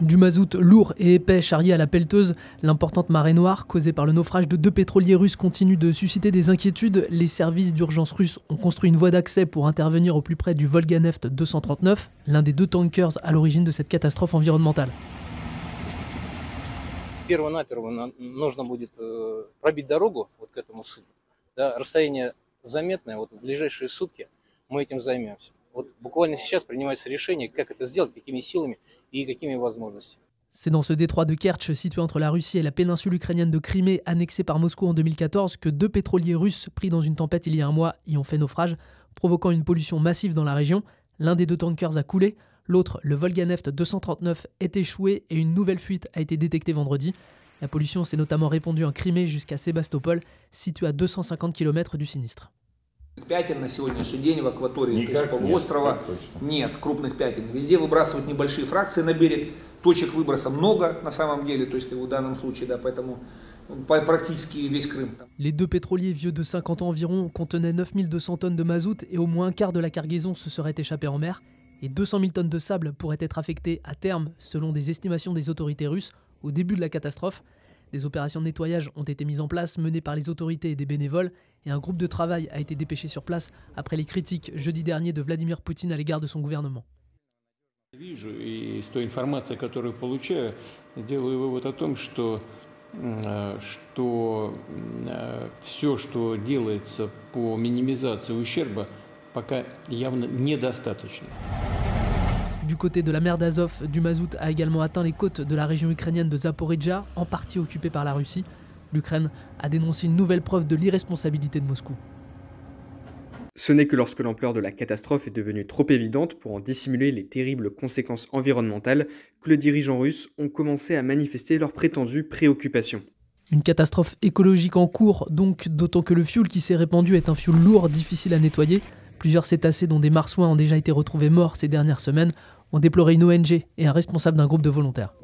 Du mazout lourd et épais charrié à la pelleteuse, l'importante marée noire causée par le naufrage de 2 pétroliers russes continue de susciter des inquiétudes. Les services d'urgence russes ont construit une voie d'accès pour intervenir au plus près du Volga-Neft 239, l'un des 2 tankers à l'origine de cette catastrophe environnementale. Первонаперво нужно будет пробить дорогу вот к этому судну. Да, расстояние заметное, вот в ближайшие сутки мы этим займемся. Вот буквально сейчас принимается решение, как это сделать, какими силами и какими возможностями. C'est dans ce détroit de Kertch, situé entre la Russie et la péninsule ukrainienne de Crimée, annexée par Moscou en 2014, que 2 pétroliers russes pris dans une tempête il y a un mois y ont fait naufrage, provoquant une pollution massive dans la région. L'un des 2 tankers a coulé, l'autre, le Volga-Neft 239, est échoué et une nouvelle fuite a été détectée vendredi. La pollution s'est notamment répandue en Crimée jusqu'à Sébastopol, situé à 250 km du sinistre. Пятен на сегодняшний день в акватории полуострова нет крупных пятен. Везде выбрасывают небольшие фракции на берег. Точек выброса много на самом деле, то есть в данном случае, да, поэтому практически весь Крым. Les 2 pétroliers vieux de 50 ans environ contenaient 9200 tonnes de mazout et au moins un quart de la cargaison se serait échappé en mer. Et 200 000 tonnes de sable pourraient être affectées à terme, selon des estimations des autorités russes, au début de la catastrophe. Des opérations de nettoyage ont été mises en place, menées par les autorités et des bénévoles, et un groupe de travail a été dépêché sur place après les critiques jeudi dernier de Vladimir Poutine à l'égard de son gouvernement. Вижу и из той информации, которую получаю, делаю вывод о том, что все, что делается по минимизации ущерба, пока явно недостаточно. Du côté de la mer d'Azov, du mazout a également atteint les côtes de la région ukrainienne de Zaporijjia, en partie occupée par la Russie. L'Ukraine a dénoncé une nouvelle preuve de l'irresponsabilité de Moscou. Ce n'est que lorsque l'ampleur de la catastrophe est devenue trop évidente pour en dissimuler les terribles conséquences environnementales que les dirigeants russes ont commencé à manifester leur prétendue préoccupation. Une catastrophe écologique en cours, donc, d'autant que le fioul qui s'est répandu est un fioul lourd, difficile à nettoyer. Plusieurs cétacés, dont des marsouins, ont déjà été retrouvés morts ces dernières semaines, ont déploré une ONG et un responsable d'un groupe de volontaires.